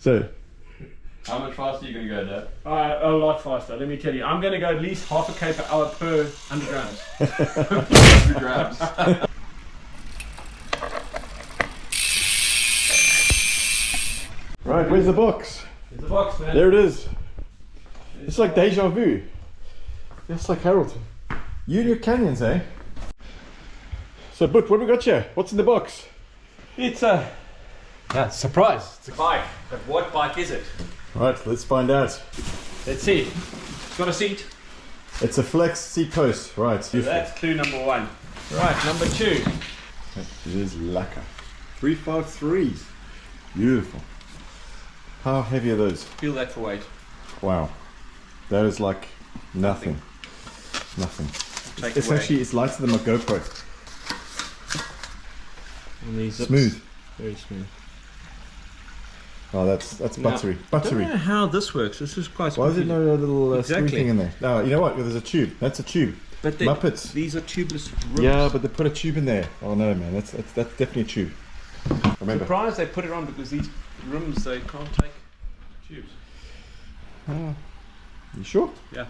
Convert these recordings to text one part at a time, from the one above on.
So, how much faster are you going to go, Dad? A lot faster, let me tell you. I'm going to go at least half a K per hour per 100 grams. 100 grams. right, where's the box? There's the box, man. There it is. It's like deja vu. It's like Harold. You and your canyons, eh? So, Book, what have we got here? What's in the box? It's a surprise. It's a bike. But what bike is it? Right, let's find out. Let's see. It's got a seat. It's a flex seat post. Right. So that's clue number one. Right, number two. It is lacquer. 353s. Beautiful. How heavy are those? Feel that for weight. Wow. That is like nothing. Nothing. It's actually, it's lighter than my GoPro. And these smooth. Very smooth. Oh, that's buttery. Buttery. I don't know how this works. This is quite. Why is there no little exactly. screw thing in there? No, you know what? There's a tube. That's a tube. But Muppets. These are tubeless rims. Yeah, but they put a tube in there. Oh no, man. That's definitely a tube. Remember. Surprised they put it on because these rims they can't take tubes. You sure? Yeah.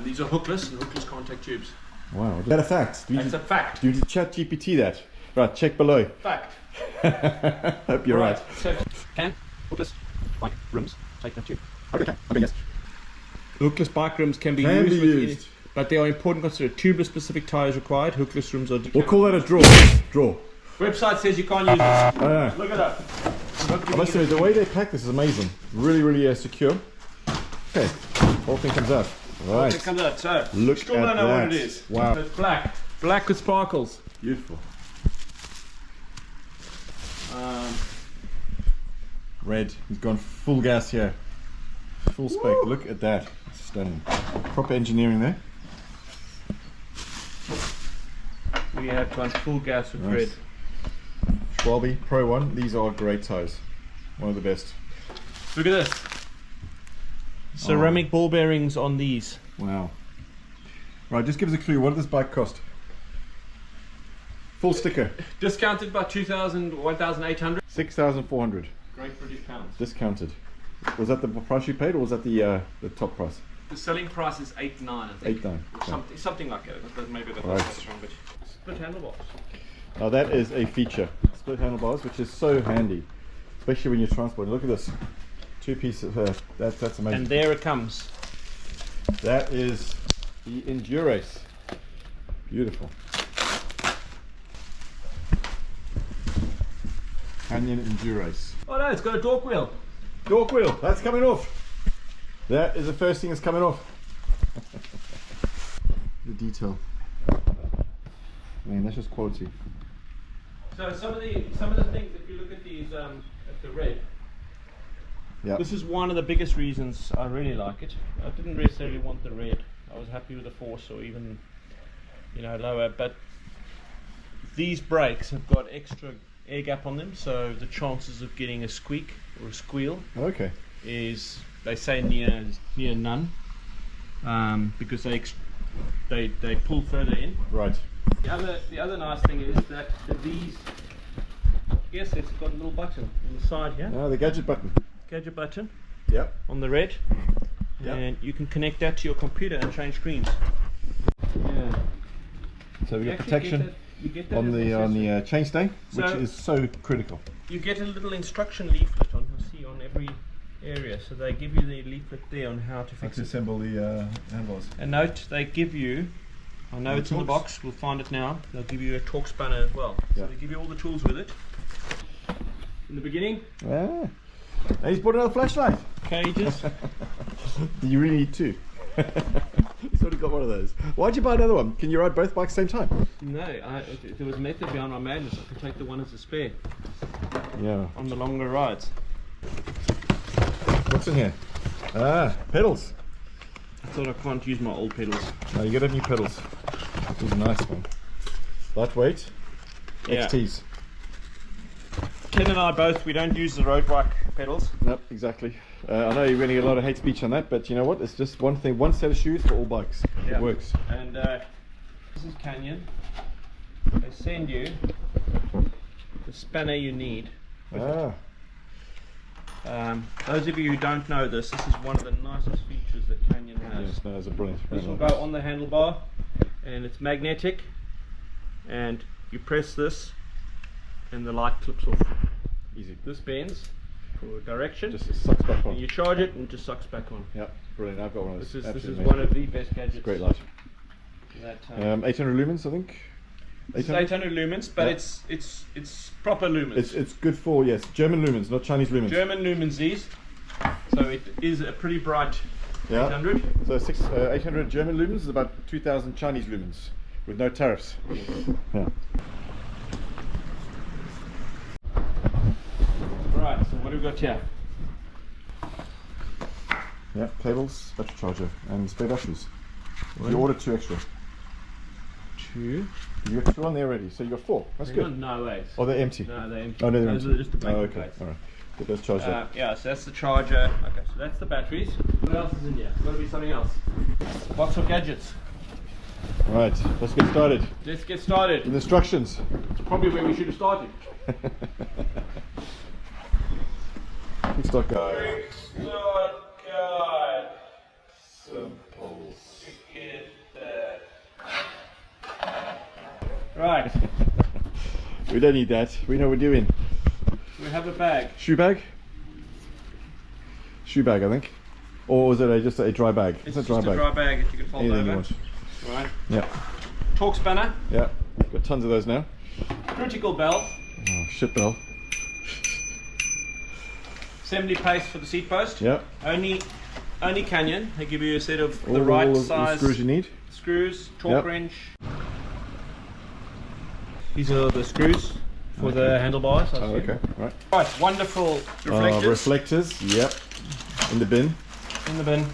These are hookless, and hookless can't take tubes. Wow. Is that a fact? That's a fact. Do you chat GPT that? Right, check below. Fact. Hope you're right. So, can hookless bike rims take that tube? Okay, yes. Hookless bike rims can be Can used, be used. but they are important to consider. Tubeless specific tires required. Hookless rims are. We'll call that a draw. Draw. Website says you can't use this. I know. Look it up. I must admit, the way they pack this is amazing. Really, really secure. Okay, whole thing comes out. Right. It comes out. So Look still at don't know that. what it is. Wow. So it's black. Black with sparkles. Beautiful. Red. He's gone full gas here. Full spec. Woo. Look at that. Stunning. Proper engineering there. We have gone full gas with Nice. red. Schwalbe Pro 1. These are great tires. One of the best. Look at this. Ceramic ball bearings on these. Wow. Right, just give us a clue. What did this bike cost? Full sticker. Discounted by 1,800. 6,400. Great British pounds. Discounted. Was that the price you paid, or was that the top price? The selling price is 8.9, I think. 8.9. Or something like that. Maybe that's Right. wrong, but split handlebars. Now that is a feature. Split handlebars, which is so handy, especially when you're transporting. Look at this. Two pieces. That's amazing. And there it comes. That is the Endurace. Beautiful. Canyon Endurace. Oh no, it's got a dork wheel. Dork wheel. That's coming off. That is the first thing that's coming off. The detail. Man, that's just quality. So some of the things, if you look at these at the red, Yeah. this is one of the biggest reasons I really like it. I didn't necessarily want the red. I was happy with the Force or even, lower. But these brakes have got extra air gap on them, so the chances of getting a squeak or a squeal Okay. is, they say, near none, because they pull further in. Right. The other nice thing is that these, yes, it's got a little button on the side here, Now the gadget button. gadget button Yep. on the red, Yep. and you can connect that to your computer and change screens. Yeah. So we You got actually protection you get that on as an the accessory. chainstay, which So- is so critical. You get a little instruction leaflet on every area, so they give you the leaflet there on how to fix it. assemble the handlebars. And note, they give you, I know The it's in the tools. box, we'll find it now, they'll give you a torque spanner as well. Yeah. So they give you all the tools with it. In the beginning, Ah. And he's bought another flashlight. cages. Do you really need two? He's already got one of those. Why'd you buy another one? Can you ride both bikes at the same time? No, there was a method behind my madness. I could take the one as a spare Yeah. on the longer rides. What's in here? Ah, pedals. I thought I can't use my old pedals. No, you gotta have new pedals. These are nice one. Lightweight. Yeah. XTs. Ken and I both, we don't use the road bike pedals. Nope, exactly. I know you're going to get a lot of hate speech on that, but you know what? It's just one thing, one set of shoes for all bikes. Yeah. It works. And this is Canyon. They send you the spanner you need. Ah. Those of you who don't know this is one of the nicest features that Canyon has. Yes, no, it's a brilliant. This will go on the handlebar, and it's magnetic, and you press this and the light clips off. Easy. This bends for direction, Just sucks back on. and you charge it and it just sucks back on. Yep, brilliant. I've got one of those. This is Absolutely one of the best gadgets. great light. That, 800 lumens, I think. It's 800 lumens, but Yeah. it's proper lumens. It's good for, yes, German lumens, not Chinese lumens. German lumens these, so it is a pretty bright Yeah. 800. So 800 German lumens is about 2,000 Chinese lumens with no tariffs. Yeah. Right, so what have we got here? Yeah, cables, battery charger, and spare batteries. You ordered 2 extra. 2. You got 2 on there already, so you got 4. That's good. No way. Oh, they're empty. No, they're empty. Oh, no, they're Those empty. are just the blank oh, okay. plates. All right. Get those charged up. Yeah, so that's the charger. Okay, so that's the batteries. What else is in here? Got to be something else. Box of gadgets. Right, let's get started. Let's get started. With instructions. It's probably where we should have started. Quick start guide. Start guide. Simple. Get that. Right, We don't need that. We know what we're doing. we have a bag. Shoe bag? Shoe bag, I think. Or is it just a dry bag? It's a just dry a bag. dry bag that you can fold Anything over. you want. Right. Yeah. Torque spanner. Yeah. Got tons of those now. Critical bell. Oh, shit bell. Assembly paste for the seat post. Yeah. Only Canyon. They give you a set of All the right all the size screws you need. screws, torque Yep. wrench. These are the screws for the handlebars. I Oh, assume. okay. Right. Right, wonderful reflectors Reflectors. Yep. In the bin. in the bin.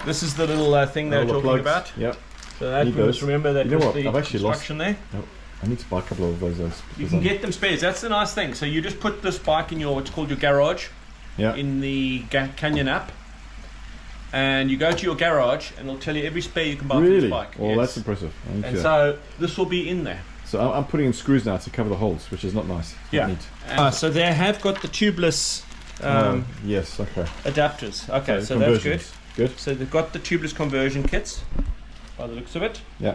This is the little thing they were All the talking plugs. about. Yep. So that, Need we must those. remember that You know was what? the I've actually lost- instruction there. Oh, I need to buy a couple of those. You because can I'm- get them spares. That's the nice thing. So you just put this bike in your what's called your garage Yeah. in the Canyon app, and you go to your garage, and it'll tell you every spare you can buy for Really? this bike. Well, Yes. that's impressive. I need And to- so this will be in there. So I'm putting in screws now to cover the holes, which is not nice. Not neat. So they have got the tubeless Yes. Okay. adapters. Okay, so that's good. conversions. Good. So they've got the tubeless conversion kits, by the looks of it. Yeah.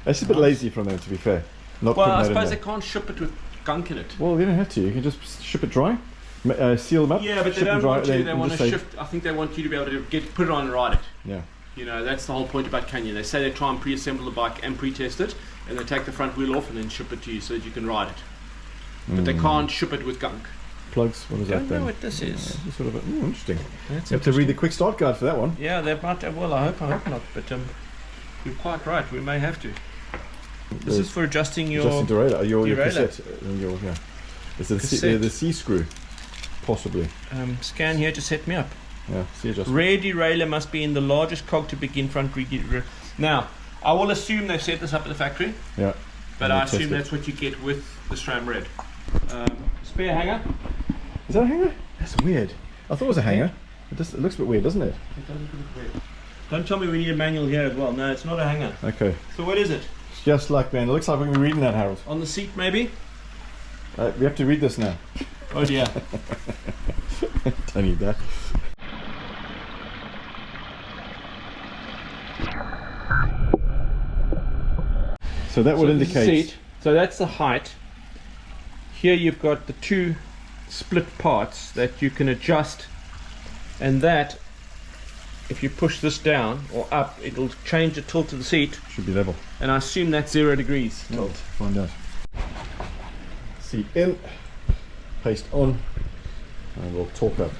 It's a bit lazy from them, to be fair. Not Well, putting I that in suppose there. they can't ship it with gunk in it. Well, you don't have to. You can just ship it dry, seal them up. Yeah, but they ship them don't dry, want you. They and want just to say- shift. I think they want you to be able to put it on and ride it. Yeah. You know, that's the whole point about Canyon. They say they try and pre-assemble the bike and pre-test it, and they take the front wheel off and then ship it to you so that you can ride it. But they can't ship it with gunk. Plugs. What is I that don't then? know what this is. It's sort of interesting. That's You have to read the quick start guide for that one. Yeah, they might. Well, I hope not. But you're quite right. We may have to. This is for adjusting your. Just derailleur, your derailleur. cassette. Yeah. It's Cassette. the C screw, possibly. Scan here to set me up. Yeah, C adjustment. Rear derailleur must be in the largest cog to begin front rear. Now, I will assume they've set this up at the factory, Yeah. but And I you test assume it. that's what you get with the SRAM Red. Spare hanger. Is that a hanger? That's weird. I thought it was a hanger. It looks a bit weird, doesn't it? It doesn't look weird. Don't tell me we need a manual here as well. No, it's not a hanger. Okay. So what is it? It's just like, man. It looks like we're going to be reading that, Harold. On the seat, maybe? We have to read this now. Oh dear. Don't need that. So that would So this is the indicate. seat. So that's the height. Here you've got the two split parts that you can adjust, and that, if you push this down or up, it'll change the tilt of the seat, Should be level. and I assume that's 0 degrees tilt. Find out. Seat in, paste on, and we'll torque up.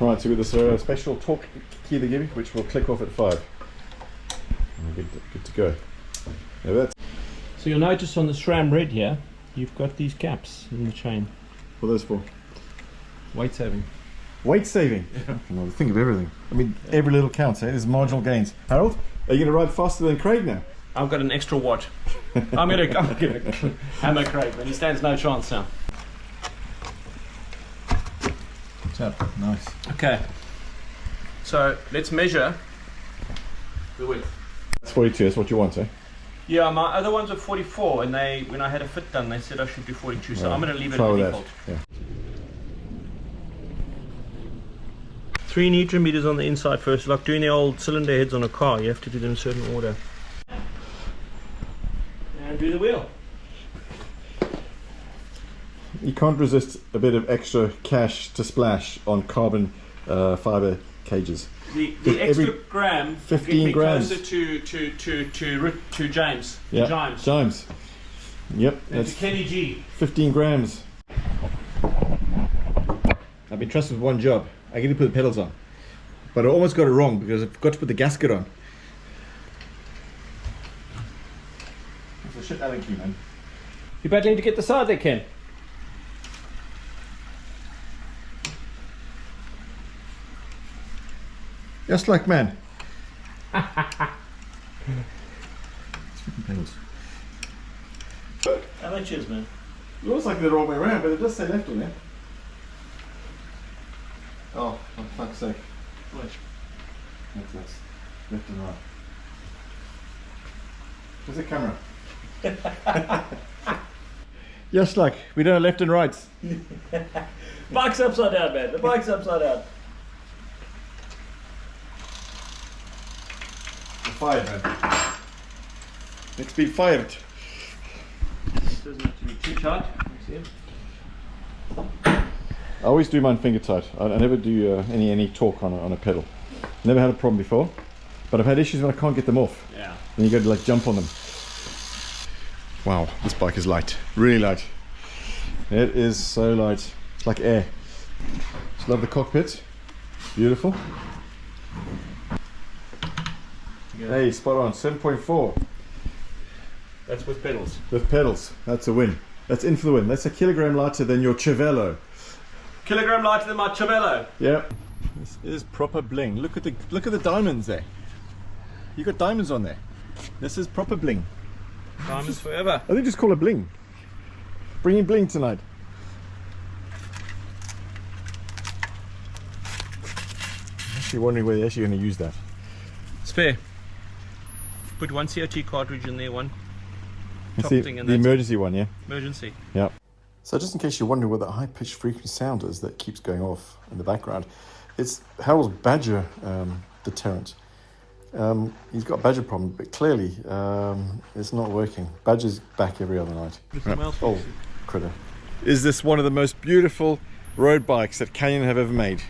Right, so with this special torque key they give you, which will click off at 5. And we're good to go. Now that's So you'll notice on the SRAM Red here, you've got these gaps in the chain. what are those for? Weight saving. Weight saving. Well, think of everything. I mean, every little counts. There's marginal gains. Harold, are you going to ride faster than Craig now? I've got an extra watt. I'm gonna hammer Craig, but he stands no chance now. Nice. Okay. So let's measure the width. That's 42. That's what you want, eh? Yeah, my other ones are 44, and when I had a fit done, they said I should do 42, so I'm going to leave it Try at with default. that. Yeah. 3 Newton meters on the inside first, like doing the old cylinder heads on a car. You have to do them in a certain order. And do the wheel. You can't resist a bit of extra cash to splash on carbon fiber cages. The extra gram 15 grams closer to James. Yeah, James. James. Yep, And that's to KennyG. 15 grams. I've been trusted with one job. I get to put the pedals on, but I almost got it wrong because I forgot to put the gasket on. That's a shit Allen key, man. You're battling to get the side there, Ken. Just like man. Pedals. Amateurs, man. It looks like they're all the way around, but it does say left on there. Oh, for fuck's sake. What? That's left and right. Where's the camera? Just like we don't have left and rights. Bike's upside down, man. The bike's upside down. Fired, man. Let's be fired. It doesn't have to be too tight. See it? I always do mine finger tight. I never do any torque on a pedal. Never had a problem before, but I've had issues when I can't get them off. Yeah. Then you got to like jump on them. Wow, this bike is light, really light. It is so light. It's like air. Just love the cockpit. Beautiful. Yeah. Hey, spot on. 7.4 That's with pedals. with pedals. That's a win. That's in for the win. That's a kilogram lighter than your Cervelo. Kilogram lighter than my Cervelo. Yep. This is proper bling. Look at the diamonds there. You got diamonds on there. This is proper bling. Diamonds forever. I think just call it bling. Bringing bling tonight. I'm actually wondering where they're actually going to use that. It's fair. Put one COT cartridge in there, one It's top the, thing, and the that's emergency one, yeah? emergency. Yeah. So just in case you're wondering what that high-pitched frequency sound is that keeps going off in the background, it's Harold's Badger deterrent. He's got a Badger problem, but clearly it's not working. Badger's back every other night. Oh, critter. Is this one of the most beautiful road bikes that Canyon have ever made?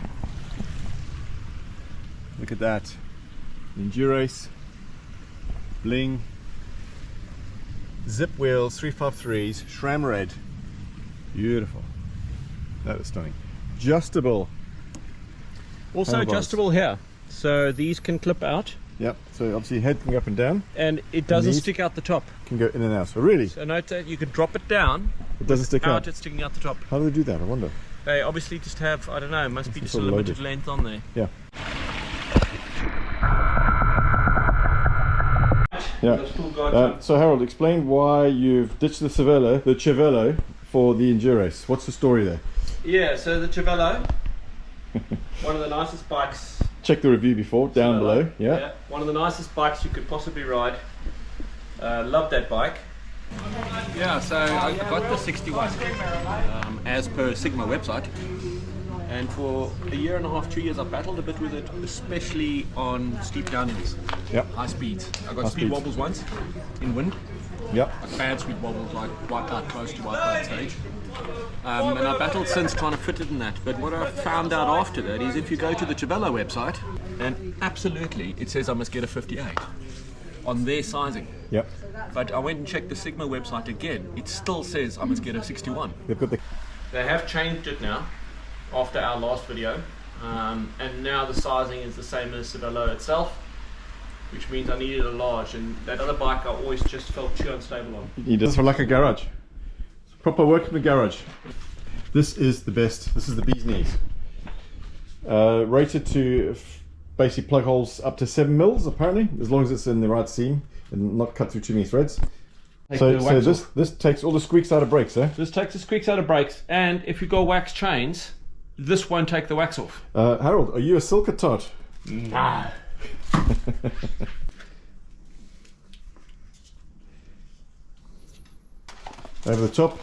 Look at that. Endurace, bling, Zipp wheels, 353s, SRAM Red. Beautiful. That is stunning. Adjustable. Also handlebars. adjustable here. So these can clip out. Yep. So obviously head can go up and down. And it doesn't These stick out the top. can go in and out. So really, So note that you could drop it down, it doesn't stick out. it's sticking out the top. How do they do that? I wonder. They obviously just have, I don't know, must be just a sort of limited loaded. length on there. Yeah. Those cool guys jump. So Harold, explain why you've ditched the Cervelo for the Endurace. What's the story there? Yeah, so the Cervelo, one of the nicest bikes. Check the review before, down Cervelo. below. Yeah. One of the nicest bikes you could possibly ride. Love that bike. Yeah, so I got the 61 as per Sigma website, and for a year and a half, 2 years, I've battled a bit with it, especially on steep downhills, Yep. high speeds. I got High speed speeds. wobbles once in wind, Yep. like bad speed wobbles, like wipeout, close to wipeout stage. And I battled since trying to fit it in that. But what I found out after that is if you go to the Cervelo website, and absolutely it says I must get a 58 on their sizing. Yep. But I went and checked the Sigma website again. It still says I must get a 61. They've got the. They have changed it now, after our last video, and now the sizing is the same as Cervelo itself, which means I needed a large, and that other bike I always just felt too unstable on. He does for like a garage. Proper work in the garage. This is the best. This is the bee's knees. Rated to basically plug holes up to 7 mils apparently, as long as it's in the right seam and not cut through too many threads. So this takes all the squeaks out of brakes, eh? This takes the squeaks out of brakes, and if you go wax chains, this won't take the wax off. Harold, are you a silker tot? Nah. Over the top.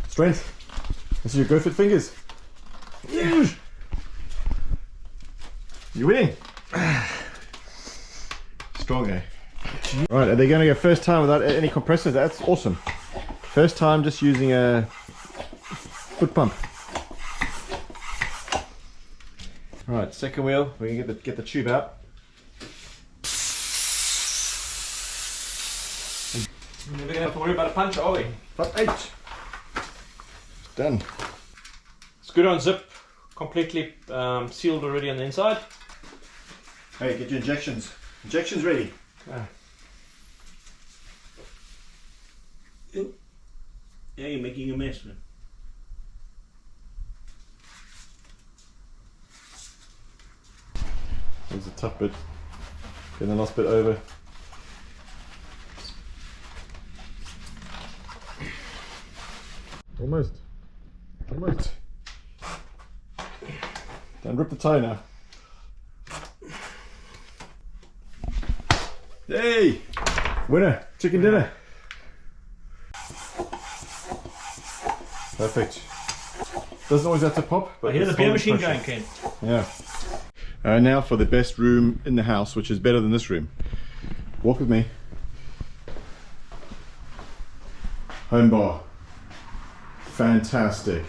Strength. This is your go fit fingers. Yeah. You're winning. Strong, eh? Right, are they going to go first time without any compressors? That's awesome. First time just using a foot pump. Right, second wheel. We can get the tube out. We're never gonna have to worry about a punch, are we? Top 8. Done. It's good on Zipp. Completely sealed already on the inside. Hey, get your injections. Injections ready. Yeah, you're making a mess, man. There's a tough bit. Getting the last bit over. Almost. Almost. Don't rip the tie now. Hey! Winner! Chicken dinner! Perfect. Doesn't always have to pop, but I hear the beer machine pressure. going, Ken. Yeah. Now for the best room in the house, which is better than this room. Walk with me. Home bar. Fantastic.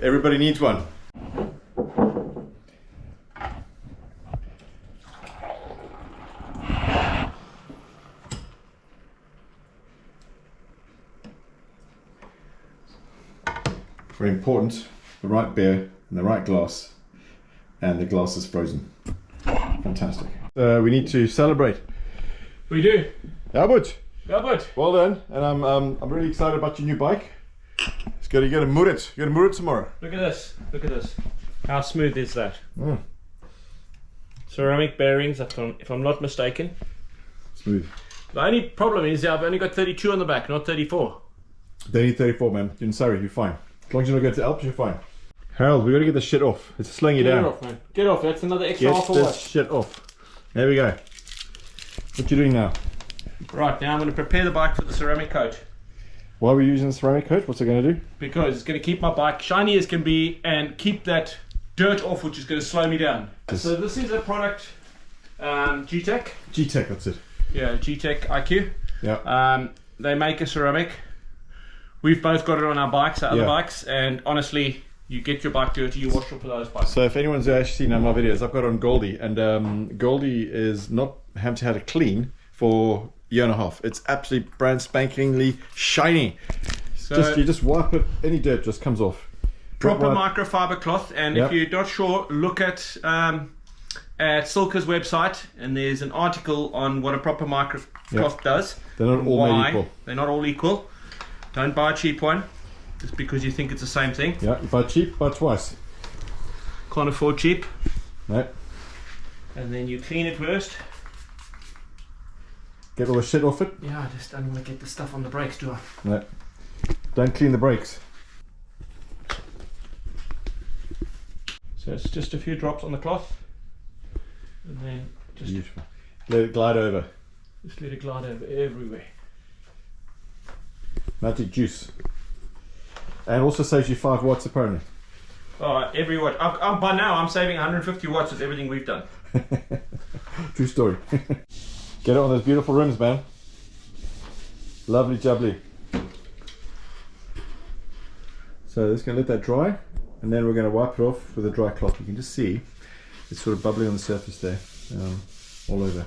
Everybody needs one. Very important, the right beer and the right glass, and the glass is frozen. Fantastic. We need to celebrate. We do. Albert, Albert. well done, and I'm really excited about your new bike. It's got to get a Murit. You're gonna Murit tomorrow. Look at this. Look at this. How smooth is that? Mm. Ceramic bearings, if I'm not mistaken. Smooth. The only problem is I've only got 32 on the back, not 34. They need 34, man. You're in Surrey, you're fine. As long as you don't go to Alps, you're fine. Harold, we got to get this shit off. It's slowing you Get down. it off, man. Get off. That's another extra Get half a this watt. shit off. There we go. What you doing now? Right, now I'm going to prepare the bike for the ceramic coat. Why are we using the ceramic coat? What's it going to do? Because it's going to keep my bike shiny as can be and keep that dirt off, which is going to slow me down. So this is a product, G-Tech. G-Tech, that's it. Yeah, G-Tech IQ. Yeah. They make a ceramic. We've both got it on our bikes, our other bikes, and honestly, you get your bike dirty, you wash your pillows bike. So if anyone's actually seen my videos, I've got it on Goldie, and Goldie is not having to have it clean for a year and a half. It's absolutely brand spankingly shiny. So you just wipe it, any dirt just comes off. proper microfiber cloth, and if you're not sure, look at Silka's website, and there's an article on what a proper microcloth does. They're not all made equal. They're not all equal. Don't buy a cheap one just because you think it's the same thing. Yeah, you buy cheap, buy twice. Can't afford cheap. No. And then you clean it first. Get all the shit off it. Yeah, I just don't want to get the stuff on the brakes, do I? No. Don't clean the brakes. So it's just a few drops on the cloth, and then just Beautiful. Let it glide over. Just let it glide over everywhere. Magic juice. And also saves you 5 watts apparently. Every watt. By now I'm saving 150 watts with everything we've done. True story. Get it on those beautiful rims, man. Lovely jubbly. So just going to let that dry, and then we're going to wipe it off with a dry cloth. You can just see it's sort of bubbling on the surface there, all over.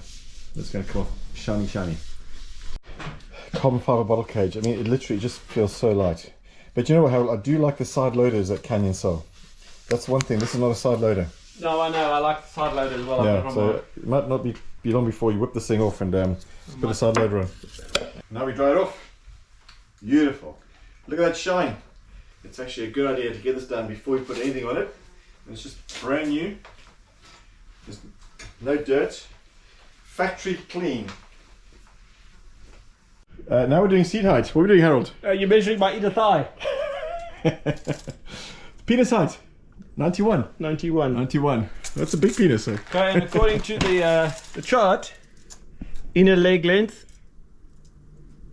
It's going to come off shiny, shiny. Carbon fiber bottle cage. I mean, it literally just feels so light. But you know what, Harold? I do like the side loaders that Canyon sell. That's one thing. This is not a side loader. No, I know. I like the side loader as well. Yeah, so it might not be long before you whip this thing off and put a side loader on. Now we dry it off. Beautiful. Look at that shine. It's actually a good idea to get this done before we put anything on it. And it's just brand new. Just no dirt. Factory clean. Now we're doing seat height. What are we doing, Harold? You're measuring my inner thigh. Penis height. 91. 91. 91. That's a big penis, eh? Okay, and according to the chart, inner leg length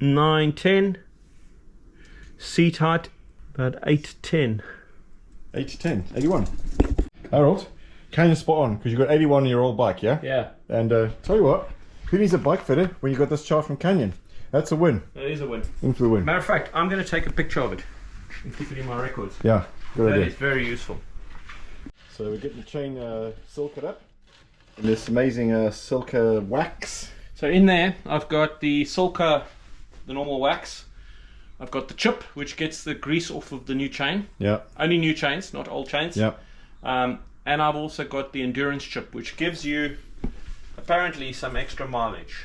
910, Seat height about 8'10". 8 to 10, 81. Harold, Canyon spot on, because you've got 81 on your old bike, yeah? Yeah. And tell you what, who needs a bike fitter when you got this chart from Canyon? That's a win. That is a win. In for the win. Matter of fact, I'm going to take a picture of it and keep it in my records. Yeah, good That idea. is very useful. So we're getting the chain silkered up in this amazing Silka wax. So in there, I've got the Silka, the normal wax. I've got the chip, which gets the grease off of the new chain. Yeah. Only new chains, not old chains. Yeah. And I've also got the Endurance chip, which gives you apparently some extra mileage.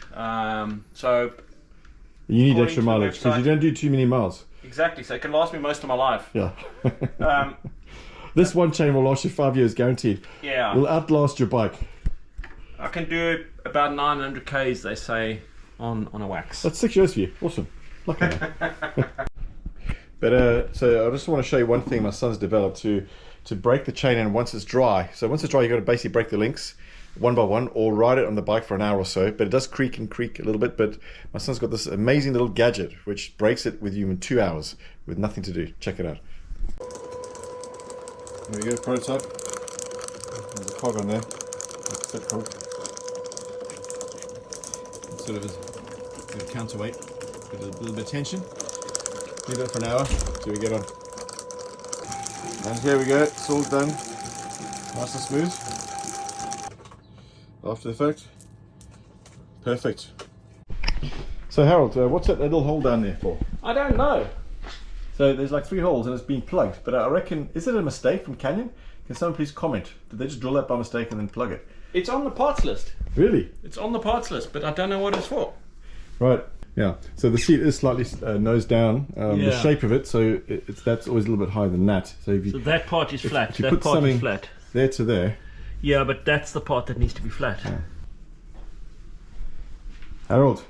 So You need according extra to the mileage because you website- don't do too many miles. exactly, so it can last me most of my life. Yeah. Um, This one chain will last you 5 years guaranteed. yeah, Will outlast your bike. I can do about 900 k's, they say, on a wax. That's 6 years for you. Awesome. Lucky man. But so I just want to show you one thing my son's developed to break the chain in once it's dry. So once it's dry, you've got to basically break the links one by one or ride it on the bike for an hour or so. But it does creak and creak a little bit. But my son's got this amazing little gadget which breaks it with you in 2 hours with nothing to do. Check it out. There we go, prototype. There's a cog on there. Set cog. Sort of a bit of counterweight. Give it a little bit of tension. Leave it for an hour till we get on. And here we go, it's all done. Nice and smooth. After the fact. Perfect. So Harold, what's that little hole down there for? I don't know. So there's like 3 holes and it's been plugged, but I reckon, is it a mistake from Canyon? Can someone please comment? Did they just drill that by mistake and then plug it? It's on the parts list. Really? It's on the parts list, but I don't know what it's for. Right. Yeah. So the seat is slightly nose down. The Yeah. shape of it, so that's always a little bit higher than that. So if you So that part is flat. you That put part something is flat. there to there. Yeah, but that's the part that needs to be flat. Harold,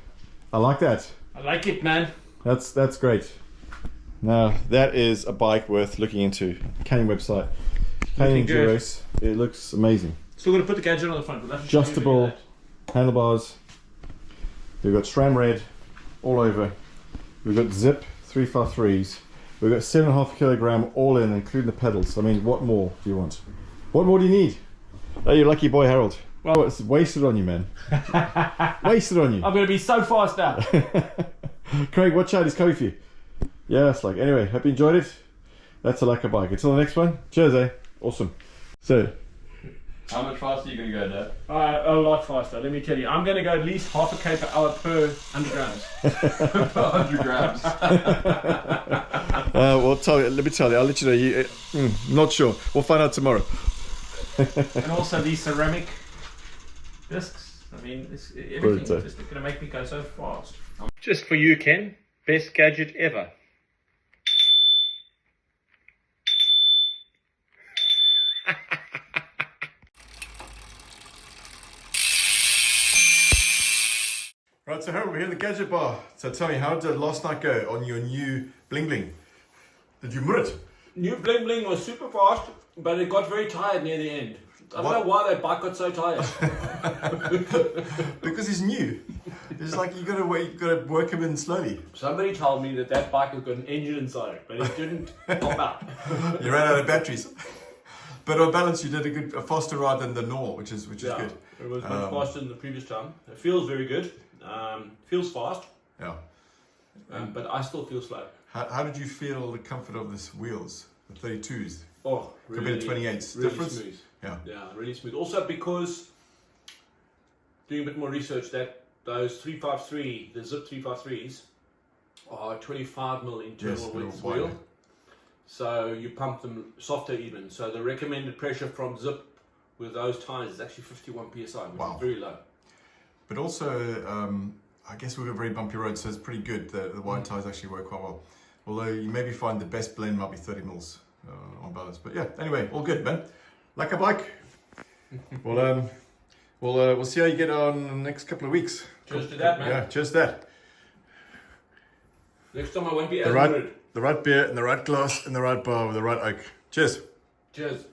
I like that. I like it, man. That's great. Now that is a bike worth looking into. Canyon website. Canyon Looking good. Endurace. It looks amazing. Still going to put the gadget on the front. But that's just Adjustable handlebars. We've got SRAM Red all over. We've got Zipp 353s. We've got 7.5 kilogram all in, including the pedals. I mean, what more do you want? What more do you need? Oh, you lucky boy, Harold. Well, it's wasted on you, man. Wasted on you. I'm going to be so fast now. Craig, watch out, he's coming for you. Yeah, it's like, anyway, hope you enjoyed it. That's a lacquer bike. Until the next one, cheers, eh? Awesome. So, How much faster are you going to go, Dad? A lot faster, let me tell you. I'm going to go at least half a k per hour per 100 grams. 100 grams. let me tell you, I'll let you know. Not sure. We'll find out tomorrow. And also these ceramic discs. I mean, everything Good, is just going to make me go so fast. Just for you, Ken. Best gadget ever. Right, so Harold, we're here at the gadget bar. So tell me, how did last night go on your new bling bling? Did you mur it? New bling bling was super fast, but it got very tired near the end. I don't know why that bike got so tired. Because he's new. It's like you gotta work him in slowly. Somebody told me that bike has got an engine inside it, but it didn't pop out. You ran out of batteries. But on balance, you did a faster ride than the normal, which is good. It was much faster than the previous time. It feels very good. Feels fast, Yeah. but I still feel slow. How did you feel the comfort of this wheels, the 32s? Oh, Compared to 28s, really difference? smooth. Yeah. Yeah, really smooth. Also because doing a bit more research, that those 353, the Zipp 353s, are 25mm internal width wider. wheel. So you pump them softer even. So the recommended pressure from Zipp with those tires is actually 51 psi, which Wow. is very low. But also, I guess we've got very bumpy roads, so it's pretty good. The wide tires actually work quite well. Although you maybe find the best blend might be 30mm on balance. But yeah, anyway, all good, man. Like a bike. We'll see how you get on in the next couple of weeks. Cheers to that, man. Yeah, cheers to that. Next time I won't be as The worried. right beer in the right glass in the right bar with the right oak. Cheers. Cheers.